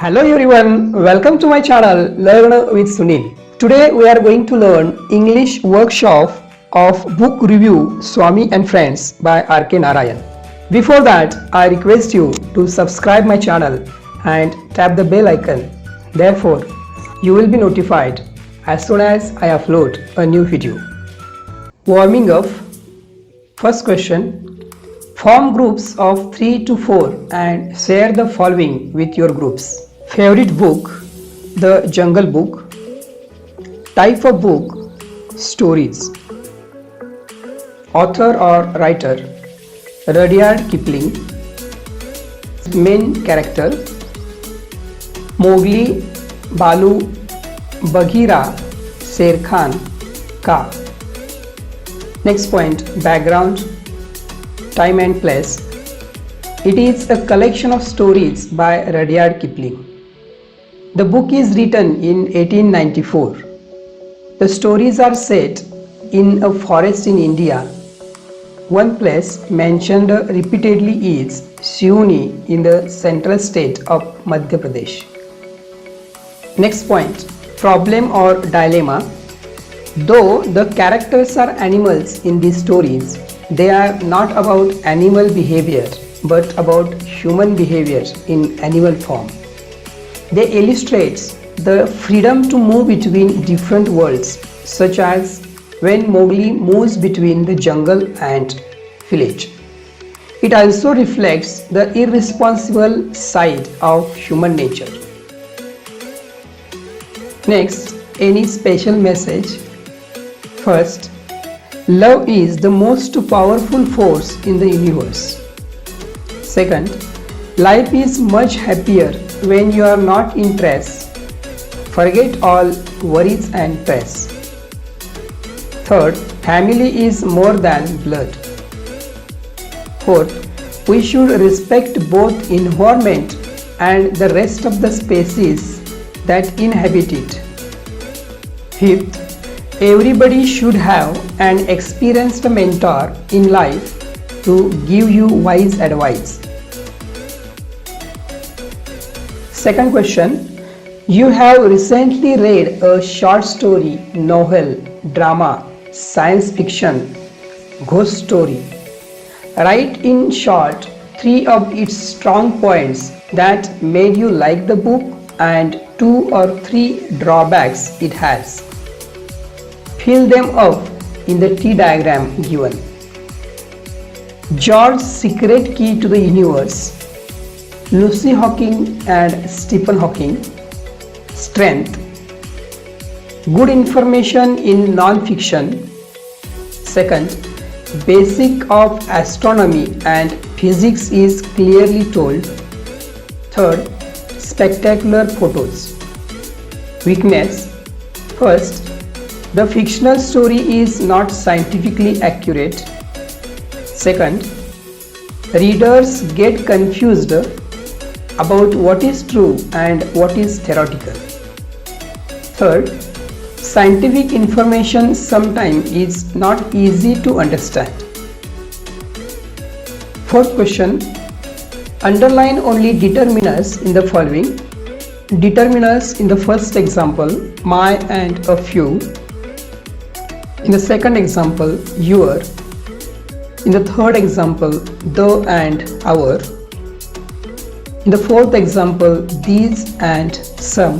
Hello everyone, welcome to my channel Learn with Sunil. Today we are going to learn English workshop of book review Swami and Friends by R.K. Narayan. Before that, I request you to subscribe my channel and tap the bell icon. Therefore, you will be notified as soon as I upload a new video. Warming up. First question. Form groups of 3 to 4 and share the following with your groups. Favorite book, The Jungle Book. Type of book, stories. Author or writer, Rudyard Kipling. Main character, Mowgli, Balu, Bagheera, Sher Khan, Kaa. Next point, background, time and place. It is a collection of stories by Rudyard Kipling. The book is written in 1894. The stories are set in a forest in India. One place mentioned repeatedly is Siuni in the central state of Madhya Pradesh. Next point, problem or dilemma. Though the characters are animals in these stories, they are not about animal behavior but about human behavior in animal form. They illustrate the freedom to move between different worlds, such as when Mowgli moves between the jungle and village. It also reflects the irresponsible side of human nature. Next, any special message? First, love is the most powerful force in the universe. Second, life is much happier when you are not in stress. Forget all worries and stress. Third, family is more than blood. Fourth, we should respect both environment and the rest of the species that inhabit it. Fifth, everybody should have an experienced mentor in life to give you wise advice. Second question. You have recently read a short story, novel, drama, science fiction, ghost story. Write in short 3 of its strong points that made you like the book and 2 or 3 drawbacks it has. Fill them up in the T diagram given. George's secret key to the universe. Lucy Hawking and Stephen Hawking. Strength. Good information in non-fiction. Second, basic of astronomy and physics is clearly told. Third, spectacular photos. Weakness. First, the fictional story is not scientifically accurate. Second, readers get confused about what is true and what is theoretical. Third, scientific information sometimes is not easy to understand. Fourth question, underline only determiners in the following. Determiners in the first example, my and a few. In the second example, your. In the third example, the and our. In the fourth example, these and some.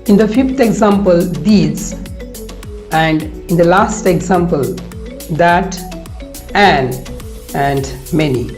In the fifth example, these. And in the last example, that, and many.